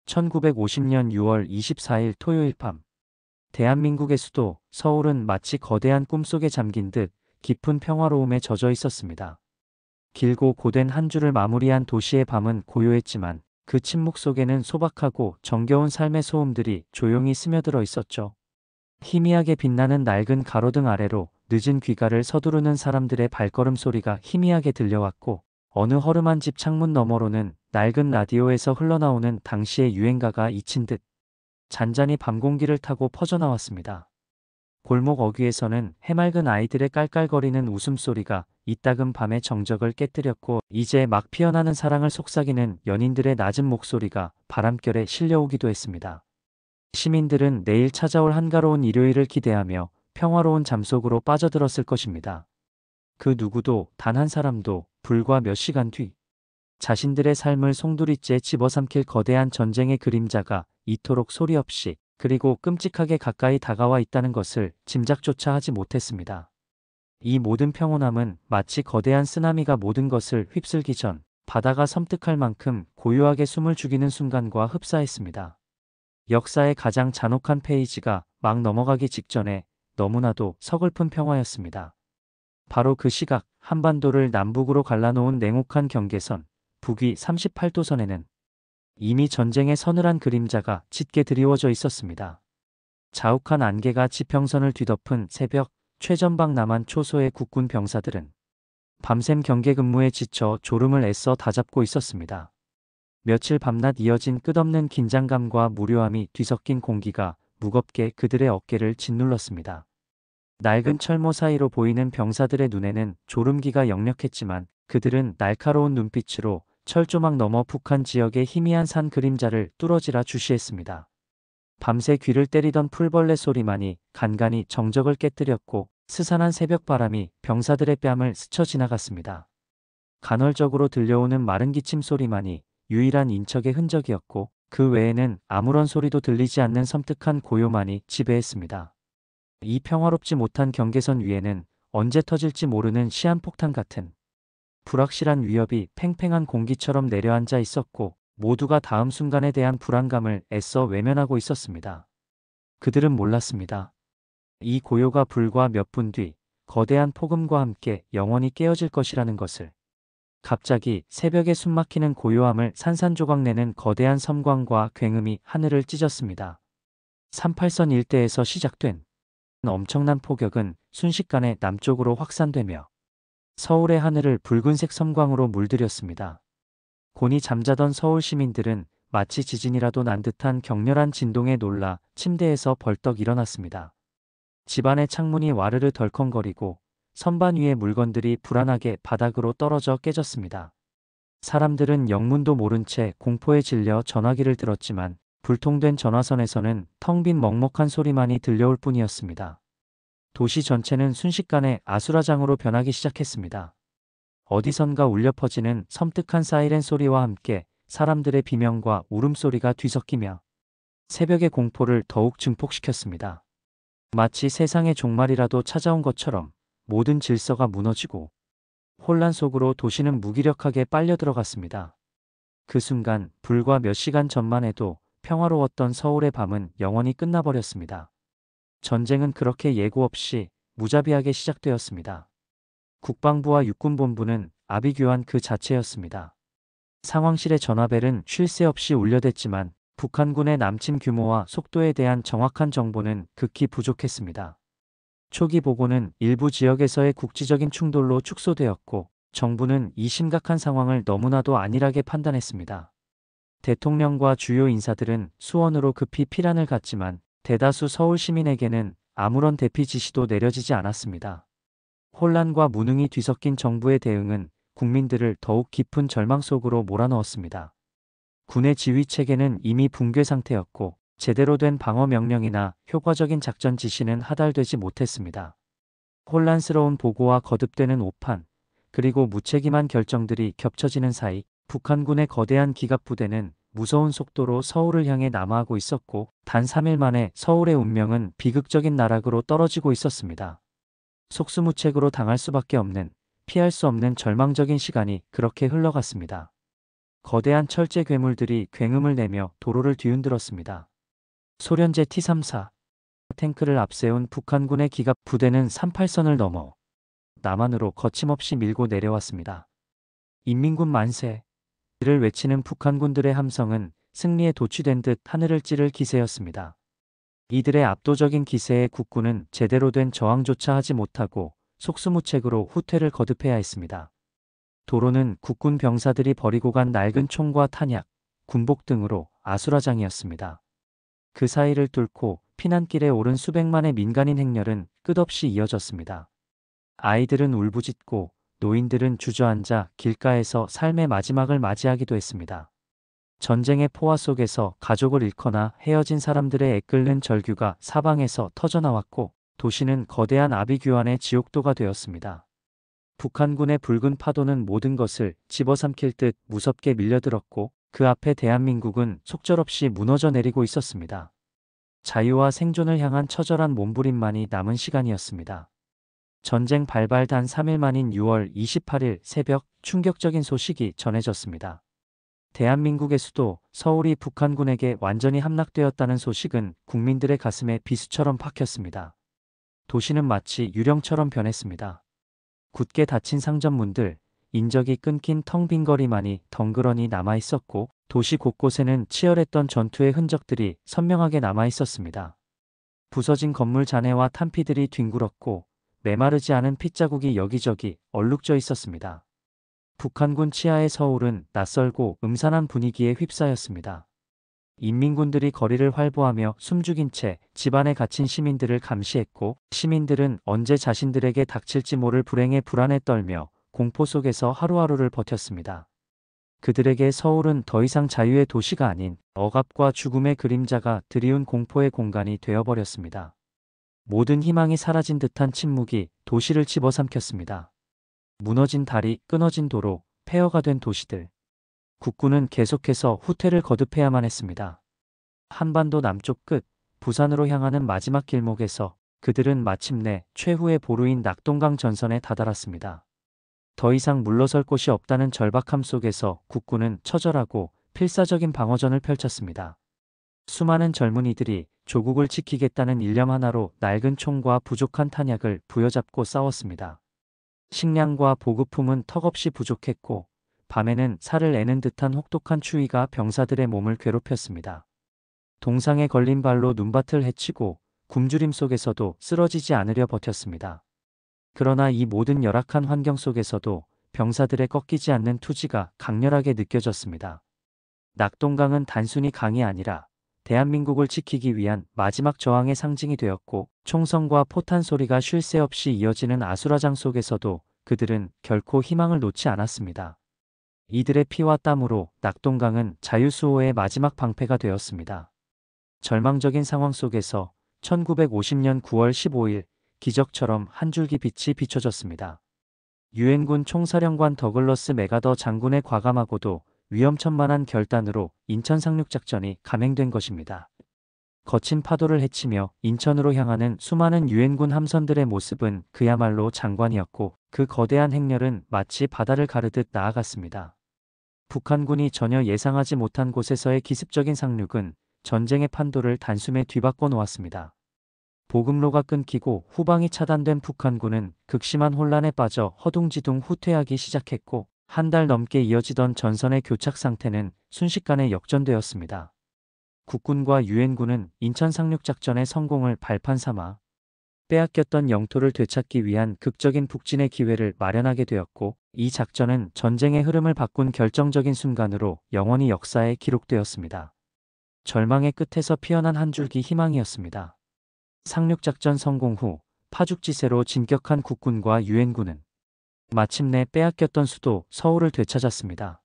1950년 6월 24일 토요일 밤, 대한민국의 수도 서울은 마치 거대한 꿈속에 잠긴 듯 깊은 평화로움에 젖어 있었습니다. 길고 고된 한 주를 마무리한 도시의 밤은 고요했지만 그 침묵 속에는 소박하고 정겨운 삶의 소음들이 조용히 스며들어 있었죠. 희미하게 빛나는 낡은 가로등 아래로 늦은 귀가를 서두르는 사람들의 발걸음 소리가 희미하게 들려왔고, 어느 허름한 집 창문 너머로는 낡은 라디오에서 흘러나오는 당시의 유행가가 잊힌 듯 잔잔히 밤 공기를 타고 퍼져나왔습니다. 골목 어귀에서는 해맑은 아이들의 깔깔거리는 웃음소리가 이따금 밤의 정적을 깨뜨렸고, 이제 막 피어나는 사랑을 속삭이는 연인들의 낮은 목소리가 바람결에 실려오기도 했습니다. 시민들은 내일 찾아올 한가로운 일요일을 기대하며 평화로운 잠속으로 빠져들었을 것입니다. 그 누구도, 단 한 사람도 불과 몇 시간 뒤 자신들의 삶을 송두리째 집어삼킬 거대한 전쟁의 그림자가 이토록 소리 없이, 그리고 끔찍하게 가까이 다가와 있다는 것을 짐작조차 하지 못했습니다. 이 모든 평온함은 마치 거대한 쓰나미가 모든 것을 휩쓸기 전 바다가 섬뜩할 만큼 고요하게 숨을 죽이는 순간과 흡사했습니다. 역사의 가장 잔혹한 페이지가 막 넘어가기 직전에 너무나도 서글픈 평화였습니다. 바로 그 시각, 한반도를 남북으로 갈라놓은 냉혹한 경계선, 북위 38도선에는 이미 전쟁의 서늘한 그림자가 짙게 드리워져 있었습니다. 자욱한 안개가 지평선을 뒤덮은 새벽, 최전방 남한 초소의 국군 병사들은 밤샘 경계 근무에 지쳐 졸음을 애써 다잡고 있었습니다. 며칠 밤낮 이어진 끝없는 긴장감과 무료함이 뒤섞인 공기가 무겁게 그들의 어깨를 짓눌렀습니다. 낡은 철모 사이로 보이는 병사들의 눈에는 졸음기가 역력했지만, 그들은 날카로운 눈빛으로 철조망 너머 북한 지역의 희미한 산 그림자를 뚫어지라 주시했습니다. 밤새 귀를 때리던 풀벌레 소리만이 간간히 정적을 깨뜨렸고, 스산한 새벽 바람이 병사들의 뺨을 스쳐 지나갔습니다. 간헐적으로 들려오는 마른 기침 소리만이 유일한 인척의 흔적이었고, 그 외에는 아무런 소리도 들리지 않는 섬뜩한 고요만이 지배했습니다. 이 평화롭지 못한 경계선 위에는 언제 터질지 모르는 시한폭탄 같은 불확실한 위협이 팽팽한 공기처럼 내려앉아 있었고, 모두가 다음 순간에 대한 불안감을 애써 외면하고 있었습니다. 그들은 몰랐습니다. 이 고요가 불과 몇 분 뒤 거대한 폭음과 함께 영원히 깨어질 것이라는 것을. 갑자기 새벽에 숨막히는 고요함을 산산조각내는 거대한 섬광과 굉음이 하늘을 찢었습니다. 38선 일대에서 시작된 엄청난 폭격은 순식간에 남쪽으로 확산되며 서울의 하늘을 붉은색 섬광으로 물들였습니다. 곤히 잠자던 서울 시민들은 마치 지진이라도 난 듯한 격렬한 진동에 놀라 침대에서 벌떡 일어났습니다. 집안의 창문이 와르르 덜컹거리고 선반 위의 물건들이 불안하게 바닥으로 떨어져 깨졌습니다. 사람들은 영문도 모른 채 공포에 질려 전화기를 들었지만, 불통된 전화선에서는 텅 빈 먹먹한 소리만이 들려올 뿐이었습니다. 도시 전체는 순식간에 아수라장으로 변하기 시작했습니다. 어디선가 울려 퍼지는 섬뜩한 사이렌 소리와 함께 사람들의 비명과 울음소리가 뒤섞이며 새벽의 공포를 더욱 증폭시켰습니다. 마치 세상의 종말이라도 찾아온 것처럼 모든 질서가 무너지고 혼란 속으로 도시는 무기력하게 빨려 들어갔습니다. 그 순간, 불과 몇 시간 전만 해도 평화로웠던 서울의 밤은 영원히 끝나버렸습니다. 전쟁은 그렇게 예고 없이 무자비하게 시작되었습니다. 국방부와 육군본부는 아비규환 그 자체였습니다. 상황실의 전화벨은 쉴 새 없이 울려댔지만 북한군의 남침 규모와 속도에 대한 정확한 정보는 극히 부족했습니다. 초기 보고는 일부 지역에서의 국지적인 충돌로 축소되었고, 정부는 이 심각한 상황을 너무나도 안일하게 판단했습니다. 대통령과 주요 인사들은 수원으로 급히 피란을 갔지만 대다수 서울 시민에게는 아무런 대피 지시도 내려지지 않았습니다. 혼란과 무능이 뒤섞인 정부의 대응은 국민들을 더욱 깊은 절망 속으로 몰아넣었습니다. 군의 지휘 체계는 이미 붕괴 상태였고, 제대로 된 방어 명령이나 효과적인 작전 지시는 하달되지 못했습니다. 혼란스러운 보고와 거듭되는 오판, 그리고 무책임한 결정들이 겹쳐지는 사이 북한군의 거대한 기갑부대는 무서운 속도로 서울을 향해 남하하고 있었고, 단 3일 만에 서울의 운명은 비극적인 나락으로 떨어지고 있었습니다. 속수무책으로 당할 수밖에 없는, 피할 수 없는 절망적인 시간이 그렇게 흘러갔습니다. 거대한 철제 괴물들이 굉음을 내며 도로를 뒤흔들었습니다. 소련제 T-34 탱크를 앞세운 북한군의 기갑 부대는 38선을 넘어 남한으로 거침없이 밀고 내려왔습니다. 인민군 만세를 외치는 북한군들의 함성은 승리에 도취된 듯 하늘을 찌를 기세였습니다. 이들의 압도적인 기세에 국군은 제대로 된 저항조차 하지 못하고 속수무책으로 후퇴를 거듭해야 했습니다. 도로는 국군 병사들이 버리고 간 낡은 총과 탄약, 군복 등으로 아수라장이었습니다. 그 사이를 뚫고 피난길에 오른 수백만의 민간인 행렬은 끝없이 이어졌습니다. 아이들은 울부짖고 노인들은 주저앉아 길가에서 삶의 마지막을 맞이하기도 했습니다. 전쟁의 포화 속에서 가족을 잃거나 헤어진 사람들의 애끓는 절규가 사방에서 터져나왔고 도시는 거대한 아비규환의 지옥도가 되었습니다. 북한군의 붉은 파도는 모든 것을 집어삼킬 듯 무섭게 밀려들었고 그 앞에 대한민국은 속절없이 무너져 내리고 있었습니다. 자유와 생존을 향한 처절한 몸부림만이 남은 시간이었습니다. 전쟁 발발 단 3일 만인 6월 28일 새벽 충격적인 소식이 전해졌습니다. 대한민국의 수도 서울이 북한군에게 완전히 함락되었다는 소식은 국민들의 가슴에 비수처럼 박혔습니다. 도시는 마치 유령처럼 변했습니다. 굳게 닫힌 상점문들, 인적이 끊긴 텅 빈 거리만이 덩그러니 남아 있었고 도시 곳곳에는 치열했던 전투의 흔적들이 선명하게 남아 있었습니다. 부서진 건물 잔해와 탄피들이 뒹굴었고 메마르지 않은 핏자국이 여기저기 얼룩져 있었습니다. 북한군 치하의 서울은 낯설고 음산한 분위기에 휩싸였습니다. 인민군들이 거리를 활보하며 숨죽인 채 집안에 갇힌 시민들을 감시했고 시민들은 언제 자신들에게 닥칠지 모를 불행에 불안에 떨며 공포 속에서 하루하루를 버텼습니다. 그들에게 서울은 더 이상 자유의 도시가 아닌 억압과 죽음의 그림자가 드리운 공포의 공간이 되어버렸습니다. 모든 희망이 사라진 듯한 침묵이 도시를 집어삼켰습니다. 무너진 다리, 끊어진 도로, 폐허가 된 도시들. 국군은 계속해서 후퇴를 거듭해야만 했습니다. 한반도 남쪽 끝, 부산으로 향하는 마지막 길목에서 그들은 마침내 최후의 보루인 낙동강 전선에 다다랐습니다. 더 이상 물러설 곳이 없다는 절박함 속에서 국군은 처절하고 필사적인 방어전을 펼쳤습니다. 수많은 젊은이들이 조국을 지키겠다는 일념 하나로 낡은 총과 부족한 탄약을 부여잡고 싸웠습니다. 식량과 보급품은 턱없이 부족했고 밤에는 살을 애는 듯한 혹독한 추위가 병사들의 몸을 괴롭혔습니다. 동상에 걸린 발로 눈밭을 헤치고 굶주림 속에서도 쓰러지지 않으려 버텼습니다. 그러나 이 모든 열악한 환경 속에서도 병사들의 꺾이지 않는 투지가 강렬하게 느껴졌습니다. 낙동강은 단순히 강이 아니라 대한민국을 지키기 위한 마지막 저항의 상징이 되었고 총성과 포탄 소리가 쉴 새 없이 이어지는 아수라장 속에서도 그들은 결코 희망을 놓지 않았습니다. 이들의 피와 땀으로 낙동강은 자유수호의 마지막 방패가 되었습니다. 절망적인 상황 속에서 1950년 9월 15일 기적처럼 한 줄기 빛이 비춰졌습니다. 유엔군 총사령관 더글러스 맥아더 장군의 과감하고도 위험천만한 결단으로 인천 상륙작전이 감행된 것입니다. 거친 파도를 헤치며 인천으로 향하는 수많은 유엔군 함선들의 모습은 그야말로 장관이었고 그 거대한 행렬은 마치 바다를 가르듯 나아갔습니다. 북한군이 전혀 예상하지 못한 곳에서의 기습적인 상륙은 전쟁의 판도를 단숨에 뒤바꿔 놓았습니다. 보급로가 끊기고 후방이 차단된 북한군은 극심한 혼란에 빠져 허둥지둥 후퇴하기 시작했고 한 달 넘게 이어지던 전선의 교착 상태는 순식간에 역전되었습니다. 국군과 유엔군은 인천 상륙작전의 성공을 발판 삼아 빼앗겼던 영토를 되찾기 위한 극적인 북진의 기회를 마련하게 되었고 이 작전은 전쟁의 흐름을 바꾼 결정적인 순간으로 영원히 역사에 기록되었습니다. 절망의 끝에서 피어난 한 줄기 희망이었습니다. 상륙작전 성공 후 파죽지세로 진격한 국군과 유엔군은 마침내 빼앗겼던 수도 서울을 되찾았습니다.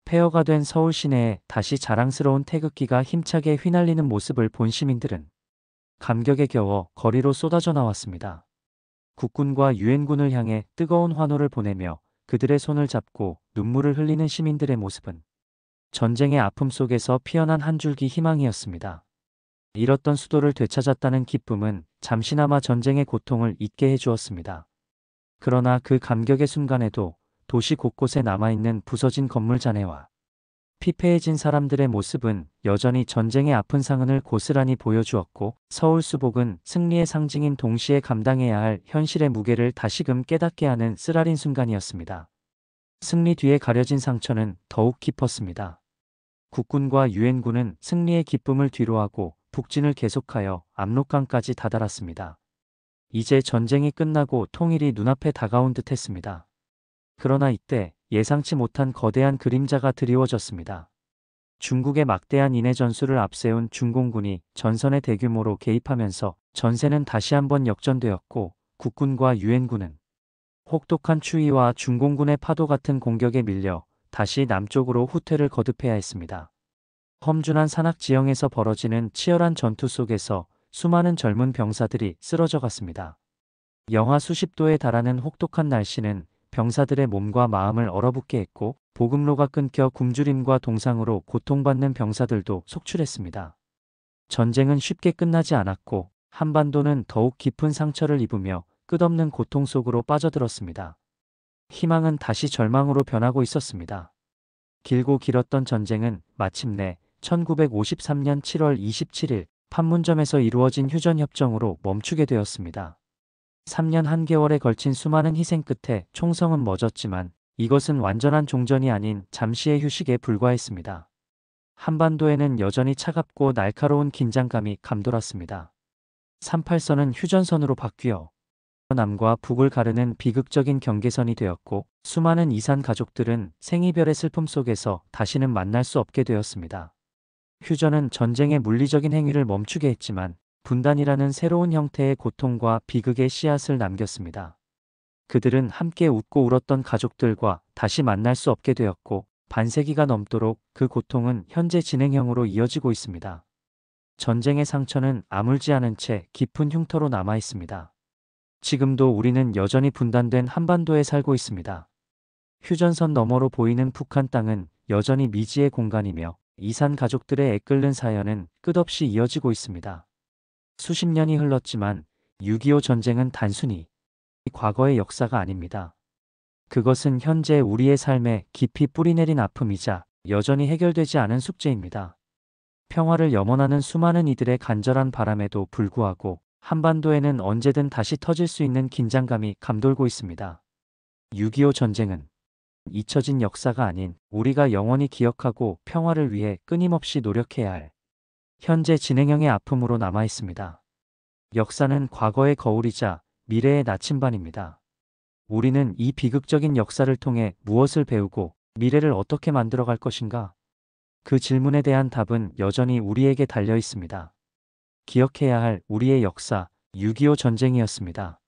폐허가 된 서울 시내에 다시 자랑스러운 태극기가 힘차게 휘날리는 모습을 본 시민들은 감격에 겨워 거리로 쏟아져 나왔습니다. 국군과 유엔군을 향해 뜨거운 환호를 보내며 그들의 손을 잡고 눈물을 흘리는 시민들의 모습은 전쟁의 아픔 속에서 피어난 한 줄기 희망이었습니다. 잃었던 수도를 되찾았다는 기쁨은 잠시나마 전쟁의 고통을 잊게 해주었습니다. 그러나 그 감격의 순간에도 도시 곳곳에 남아있는 부서진 건물 잔해와 피폐해진 사람들의 모습은 여전히 전쟁의 아픈 상흔을 고스란히 보여주었고, 서울 수복은 승리의 상징인 동시에 감당해야 할 현실의 무게를 다시금 깨닫게 하는 쓰라린 순간이었습니다. 승리 뒤에 가려진 상처는 더욱 깊었습니다. 국군과 유엔군은 승리의 기쁨을 뒤로하고 북진을 계속하여 압록강까지 다다랐습니다. 이제 전쟁이 끝나고 통일이 눈앞에 다가온 듯 했습니다. 그러나 이때 예상치 못한 거대한 그림자가 드리워졌습니다. 중국의 막대한 인해 전술을 앞세운 중공군이 전선에 대규모로 개입하면서 전세는 다시 한번 역전되었고, 국군과 유엔군은 혹독한 추위와 중공군의 파도 같은 공격에 밀려 다시 남쪽으로 후퇴를 거듭해야 했습니다. 험준한 산악 지형에서 벌어지는 치열한 전투 속에서 수많은 젊은 병사들이 쓰러져 갔습니다. 영하 수십 도에 달하는 혹독한 날씨는 병사들의 몸과 마음을 얼어붙게 했고, 보급로가 끊겨 굶주림과 동상으로 고통받는 병사들도 속출했습니다. 전쟁은 쉽게 끝나지 않았고, 한반도는 더욱 깊은 상처를 입으며 끝없는 고통 속으로 빠져들었습니다. 희망은 다시 절망으로 변하고 있었습니다. 길고 길었던 전쟁은 마침내 1953년 7월 27일 판문점에서 이루어진 휴전협정으로 멈추게 되었습니다. 3년 한개월에 걸친 수많은 희생 끝에 총성은 멎었지만, 이것은 완전한 종전이 아닌 잠시의 휴식에 불과했습니다. 한반도에는 여전히 차갑고 날카로운 긴장감이 감돌았습니다. 38선은 휴전선으로 바뀌어 남과 북을 가르는 비극적인 경계선이 되었고, 수많은 이산 가족들은 생이별의 슬픔 속에서 다시는 만날 수 없게 되었습니다. 휴전은 전쟁의 물리적인 행위를 멈추게 했지만, 분단이라는 새로운 형태의 고통과 비극의 씨앗을 남겼습니다. 그들은 함께 웃고 울었던 가족들과 다시 만날 수 없게 되었고, 반세기가 넘도록 그 고통은 현재 진행형으로 이어지고 있습니다. 전쟁의 상처는 아물지 않은 채 깊은 흉터로 남아 있습니다. 지금도 우리는 여전히 분단된 한반도에 살고 있습니다. 휴전선 너머로 보이는 북한 땅은 여전히 미지의 공간이며, 이산 가족들의 애끓는 사연은 끝없이 이어지고 있습니다. 수십 년이 흘렀지만 6.25 전쟁은 단순히 과거의 역사가 아닙니다. 그것은 현재 우리의 삶에 깊이 뿌리내린 아픔이자 여전히 해결되지 않은 숙제입니다. 평화를 염원하는 수많은 이들의 간절한 바람에도 불구하고, 한반도에는 언제든 다시 터질 수 있는 긴장감이 감돌고 있습니다. 6.25 전쟁은 잊혀진 역사가 아닌 우리가 영원히 기억하고 평화를 위해 끊임없이 노력해야 할 현재 진행형의 아픔으로 남아 있습니다. 역사는 과거의 거울이자 미래의 나침반입니다. 우리는 이 비극적인 역사를 통해 무엇을 배우고 미래를 어떻게 만들어갈 것인가? 그 질문에 대한 답은 여전히 우리에게 달려 있습니다. 기억해야 할 우리의 역사, 6.25 전쟁이었습니다.